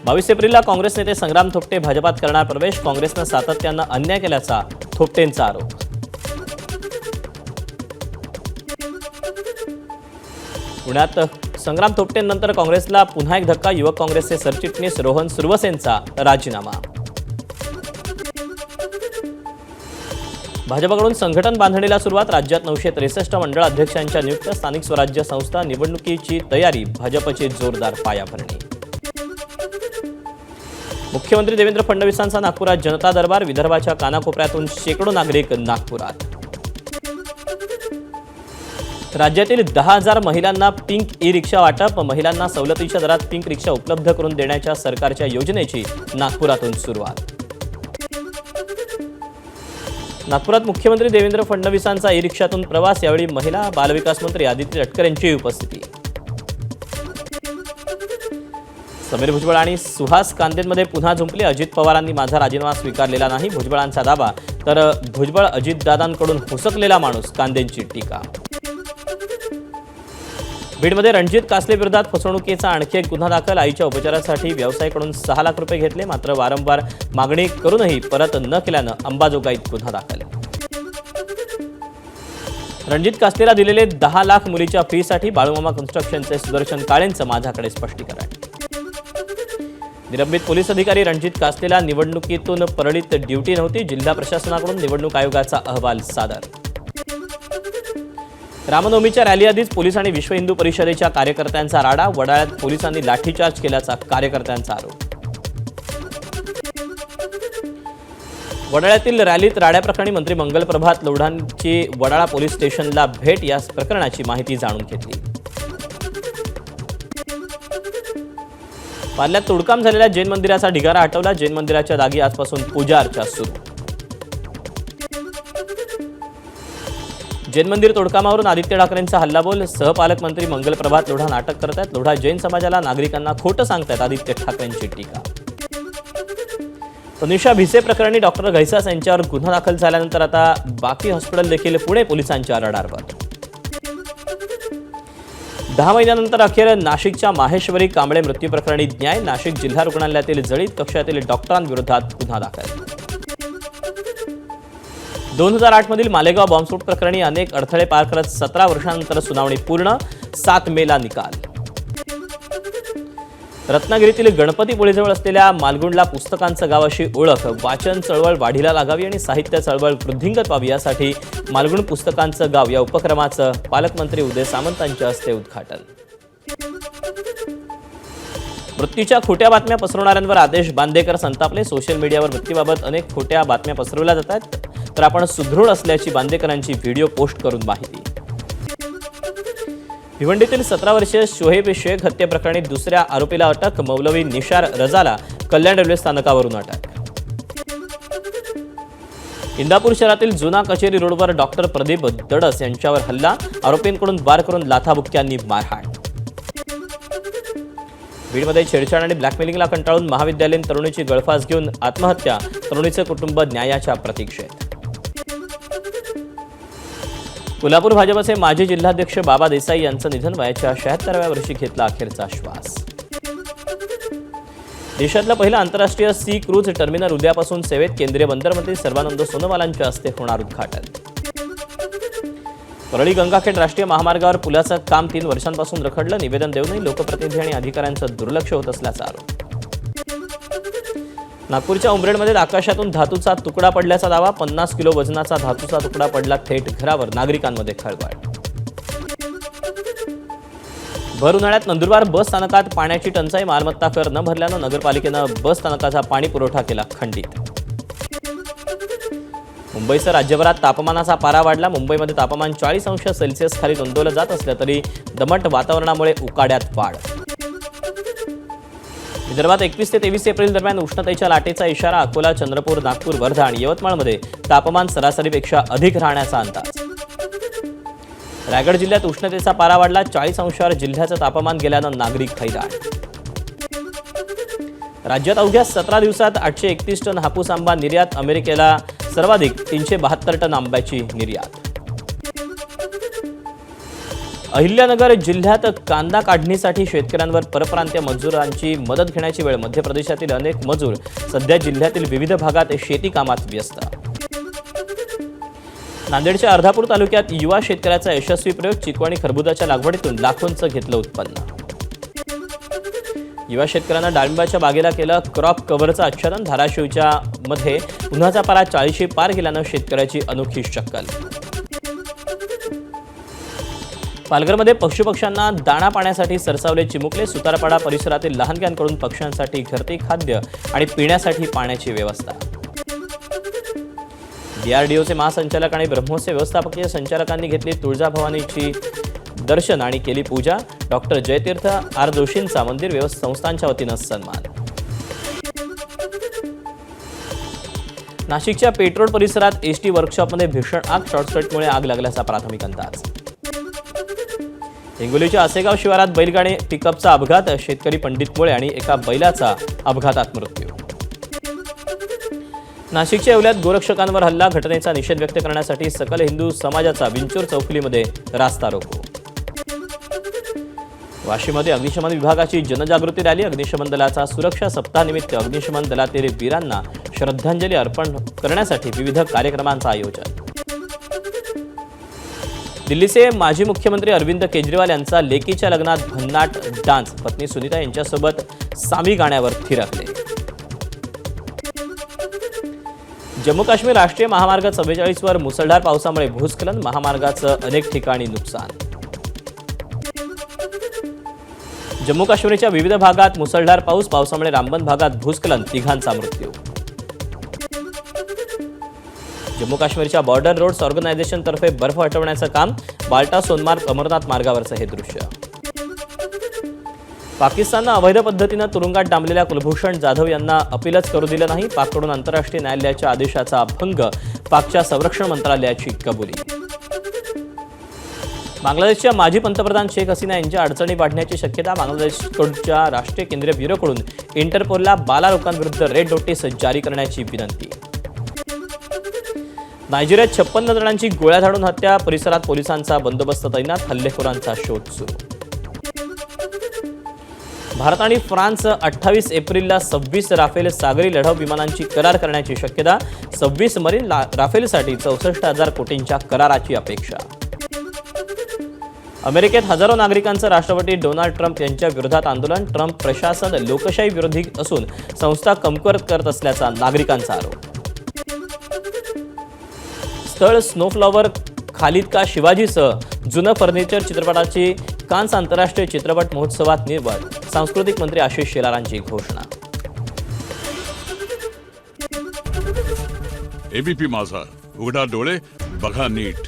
22 एप्रिलला काँग्रेस नेते संग्राम थोपटे भाजपात करणार प्रवेश, काँग्रेसनं सातत्यानं अन्याय केल्याचा थोपटेंचा आरोप। पुण्यात संग्राम थोपटेंनंतर काँग्रेसला पुन्हा एक धक्का, युवक काँग्रेसचे सरचिटणीस रोहन सुरवसेंचा राजीनामा। भाजपकडून संघटन बांधणीला सुरुवात, राज्यात 963 मंडळ अध्यक्षांच्या नियुक्त, स्थानिक स्वराज्य संस्था निवडणुकीची तयारी, भाजपची जोरदार पायाभरणी। मुख्यमंत्री देवेंद्र फडणवीसांचा नागपुरात जनता दरबार, विदर्भाच्या कानाकोपऱ्यातून शेकडो नागरिक नागपुरात। राज्यातील 10,000 महिलांना पिंक ई रिक्षा वाटप, महिलांना सवलतीच्या दरात पिंक रिक्षा उपलब्ध करून देण्याच्या सरकारच्या योजनेची नागपुरातून सुरुवात। नागपुरात मुख्यमंत्री देवेंद्र फडणवीसांचा ई रिक्षातून प्रवास, यावेळी महिला बालविकास मंत्री आदिती तटकरे यांची उपस्थिती। समीर भुजबळ आणि सुहास कांदेंमध्ये पुन्हा झुंपले, अजित पवारांनी माझा राजीनामा स्वीकारलेला नाही, भुजबळांचा दावा, तर भुजबळ अजितदादांकडून हुसकलेला माणूस, कांदेंची टीका। बीडमध्ये रणजित कासले विरोधात फसवणुकीचा आणखी एक गुन्हा दाखल, आईच्या उपचारासाठी व्यवसायाकडून 6 लाख रुपये घेतले, मात्र वारंवार मागणी करूनही परत न केल्यानं अंबाजोगाईत गुन्हा दाखल। रणजित कासलेला दिलेले 10 लाख मुलीच्या फीसाठी, बाळूमामा कन्स्ट्रक्शनचे सुदर्शन काळेंचं माझ्याकडे स्पष्टीकरण। निलंबित पोलीस अधिकारी रणजित कासलेला निवडणुकीतून परळीत ड्युटी नव्हती, जिल्हा प्रशासनाकडून निवडणूक आयोगाचा अहवाल सादर। रामनवमीच्या रॅलीआधीच पोलीस आणि विश्व हिंदू परिषदेच्या कार्यकर्त्यांचा राडा, वडाळ्यात पोलिसांनी लाठीचार्ज केल्याचा कार्यकर्त्यांचा आरोप। वडाळ्यातील रॅलीत राड्याप्रकरणी मंत्री मंगल प्रभात लोढांची वडाळा पोलीस स्टेशनला भेट, या प्रकरणाची माहिती जाणून घेतली। पार्ल्यात तोडकाम झालेल्या जैन मंदिराचा ढिगारा हटवला, जैन मंदिराच्या जागी आजपासून पूजा अर्चा सुरू। जैन मंदिर तोडकामावरून आदित्य ठाकरेंचा हल्लाबोल, सहपालकमंत्री मंगल प्रभात लोढा नाटक करत आहेत, लोढा जैन समाजाला नागरिकांना खोटं सांगतायत, आदित्य ठाकरेंची टीका। तनिषा भिसे प्रकरणी डॉक्टर घैसास यांच्यावर गुन्हा दाखल झाल्यानंतर आता बाकी हॉस्पिटल देखील पुणे पोलिसांच्या रडारवर। 10 महिन्यानंतर अखेर नाशिकच्या माहेश्वरी कांबळे मृत्यू प्रकरणी न्याय, नाशिक जिल्हा रुग्णालयातील जळीत कक्षातील डॉक्टरांविरोधात गुन्हा दाखल। 2008 मधील मालेगाव बॉम्बस्फोट प्रकरणी अनेक अडथळे पार करत 17 वर्षांनंतर सुनावणी पूर्ण, 7 मेला निकाल। रत्नागिरीतील गणपतीपुळेजवळ असलेल्या मालगुंडला पुस्तकांचं गाव अशी ओळख, वाचन चळवळ वाढीला लागावी आणि साहित्य चळवळ वृद्धिंगत व्हावी, यासाठी मालगुंड पुस्तकांचं गाव या उपक्रमाचं पालकमंत्री उदय सामंत यांच्या हस्ते उद्घाटन। मृत्यूच्या खोट्या बातम्या पसरवणाऱ्यांवर आदेश, बांदेकर संतापले, सोशल मीडियावर मृत्यूबाबत अनेक खोट्या बातम्या पसरवल्या जातात, तर आपण सुदृढ असल्याची बांदेकरांची व्हिडिओ पोस्ट करून माहिती। भिवंडीतील 17 वर्षीय शोहेब शेख हत्येप्रकरणी दुसऱ्या आरोपीला अटक, मौलवी निशार रजाला कल्याण रेल्वे स्थानकावरून अटक। इंदापूर शहरातील जुना कचेरी रोडवर डॉक्टर प्रदीप दडस यांच्यावर हल्ला, आरोपींकडून वार करून लाथाबुक्क्यांनी मारहाण। बीडमध्ये छेडछाड आणि ब्लॅकमेलिंगला कंटाळून महाविद्यालयीन तरुणीची गळफास घेऊन आत्महत्या, तरुणीचे कुटुंब न्यायाच्या प्रतीक्षेत। कोल्हापूर भाजपचे माजी जिल्हाध्यक्ष बाबा देसाई यांचं निधन, वयाच्या 76व्या वर्षी घेतला अखेरचा श्वास। देशातलं पहिलं आंतरराष्ट्रीय सी क्रूज टर्मिनल उद्यापासून सेवेत, केंद्रीय बंदरमंत्री सर्बानंद सोनोवालांच्या हस्ते होणार उद्घाटन। परळी गंगाखेड राष्ट्रीय महामार्गावर पुलाचं काम 3 वर्षांपासून रखडलं, निवेदन देऊनही लोकप्रतिनिधी आणि अधिकाऱ्यांचं दुर्लक्ष होत असल्याचा आरोप। नागपूरच्या उमरेडमध्ये आकाशातून धातूचा तुकडा पडल्याचा दावा, 50 किलो वजनाचा धातूचा तुकडा पडला थेट घरावर, नागरिकांमध्ये खळबळ। भर उन्हाळ्यात नंदुरबार बस स्थानकात पाण्याची टंचाई, मालमत्ता कर न भरल्यानं नगरपालिकेनं बस स्थानकाचा पाणी पुरवठा केला खंडित। मुंबईसह राज्यभरात तापमानाचा पारा वाढला, मुंबईमध्ये तापमान 40 अंश सेल्सिअस खाली नोंदवलं जात असलं तरी दमट वातावरणामुळे उकाड्यात वाढ। विदर्भात 21 ते 23 एप्रिल दरम्यान उष्णतेच्या लाटेचा इशारा, अकोला, चंद्रपूर, नागपूर, वर्धा आणि यवतमाळमध्ये तापमान सरासरीपेक्षा अधिक राहण्याचा अंदाज। रायगड जिल्ह्यात उष्णतेचा पारा वाढला, 40 अंशावर जिल्ह्याचं तापमान गेल्यानं नागरिक हैराण। राज्यात अवघ्या 17 दिवसात 831 टन हापूस आंबा निर्यात, अमेरिकेला सर्वाधिक 372 टन आंब्याची निर्यात। अहिल्यानगर जिल्ह्यात कांदा काढणीसाठी शेतकऱ्यांवर परप्रांतीय मजुरांची मदत घेण्याची वेळ. मध्य प्रदेशातील अनेक मजूर सध्या जिल्ह्यातील विविध भागात शेती कामात व्यस्त. नांदेडच्या अर्धापूर तालुक्यात युवा शेतकऱ्याचा यशस्वी प्रयोग. चिकू आणि खरबुजाच्या लागवडीतून लाखोंचं घेतलं उत्पन्न. युवा शेतकऱ्यांना डाळिंबाच्या बागेला केलं क्रॉप कव्हरचं आच्छादन. धाराशिवच्या मध्ये उन्हाचा पारा 40 पार गेल्यानं शेतकऱ्याची अनोखी शक्कल. पालघरमध्ये पशुपक्ष्यांना दाणा पाण्यासाठी सरसावले चिमुकले. सुतारपाडा परिसरातील लहानग्यांकडून पक्ष्यांसाठी घरटी खाद्य आणि पिण्यासाठी पाण्याची व्यवस्था. DRDOचे महासंचालक आणि ब्रह्मोसचे व्यवस्थापकीय संचालकांनी घेतली तुळजाभवानीची दर्शन आणि केली पूजा. डॉक्टर जयतीर्थ आर जोशींचा मंदिर संस्थांच्या वतीनं सन्मान. नाशिकच्या पेट्रोल परिसरात एसटी वर्कशॉपमध्ये भीषण आग. शॉर्टसर्किटमुळे आग लागल्याचा प्राथमिक अंदाज. हिंगोलीच्या आसेगाव शिवारात बैलगाडी पिकअपचा अपघात. शेतकरी पंडित मुळे आणि एका बैलाचा अपघातात मृत्यू. नाशिकच्या येवल्यात गोरक्षकांवर हल्ला. घटनेचा निषेध व्यक्त करण्यासाठी सकल हिंदू समाजाचा विंचूर चौफुलीमध्ये रास्ता रोको. वाशीमध्ये अग्निशमन विभागाची जनजागृती रॅली. अग्निशमन दलाचा सुरक्षा सप्ताहानिमित्त अग्निशमन दलातील वीरांना श्रद्धांजली अर्पण करण्यासाठी विविध कार्यक्रमांचं आयोजन. दिल्लीचे माजी मुख्यमंत्री अरविंद केजरीवाल यांचा लेकीच्या लग्नात भन्नाट डान्स. पत्नी सुनीता यांच्यासोबत सामी गाण्यावर थिरकले. जम्मू काश्मीर राष्ट्रीय महामार्ग 44 वर मुसळधार पावसामुळे भूस्खलन. महामार्गाचं अनेक ठिकाणी नुकसान. जम्मू काश्मीरच्या विविध भागात मुसळधार पावसामुळे रामबन भागात भूस्खलन. 3 मृत्यू. जम्मू काश्मीरच्या बॉर्डर रोड्स ऑर्गनायझेशन तर्फे बर्फ हटवण्याचं काम. बाल्टा सोनमार्ग अमरनाथ मार्गावरचं हे दृश्य. पाकिस्ताननं अवैध पद्धतीनं तुरुंगात डांबलेल्या कुलभूषण जाधव यांना अपीलच करू दिलं नाही. पाककडून आंतरराष्ट्रीय न्यायालयाच्या आदेशाचा भंग. पाकच्या संरक्षण मंत्रालयाची कबुली. बांगलादेशच्या माजी पंतप्रधान शेख हसीना यांच्या अडचणी वाढण्याची शक्यता. बांगलादेशकडच्या राष्ट्रीय केंद्रीय ब्युरोकडून इंटरपोलला बालारोकांविरुद्ध रेड नोटीस जारी करण्याची विनंती. नायजेरियात 56 जणांची गोळ्या झाडून हत्या. परिसरात पोलिसांचा बंदोबस्त तैनात. हल्लेखोरांचा शोध सुरू. भारत आणि फ्रान्स 28 एप्रिलला 26 राफेल सागरी लढाऊ विमानांची करार करण्याची शक्यता. 26 मरीन राफेलसाठी 64,000 कोटींच्या कराराची अपेक्षा. अमेरिकेत हजारो नागरिकांचं राष्ट्रपती डोनाल्ड ट्रम्प यांच्या विरोधात आंदोलन. ट्रम्प प्रशासन लोकशाही विरोधी असून संस्था कमकुवत करत असल्याचा नागरिकांचा आरोप. स्थळ स्नोफ्लॉवर खालिद का शिवाजीसह जुनं फर्निचर चित्रपटाची कान्स आंतरराष्ट्रीय चित्रपट महोत्सवात निवड. सांस्कृतिक मंत्री आशिष शेलारांची घोषणा. एबीपी माझा, उघडा डोळे बघा नीट.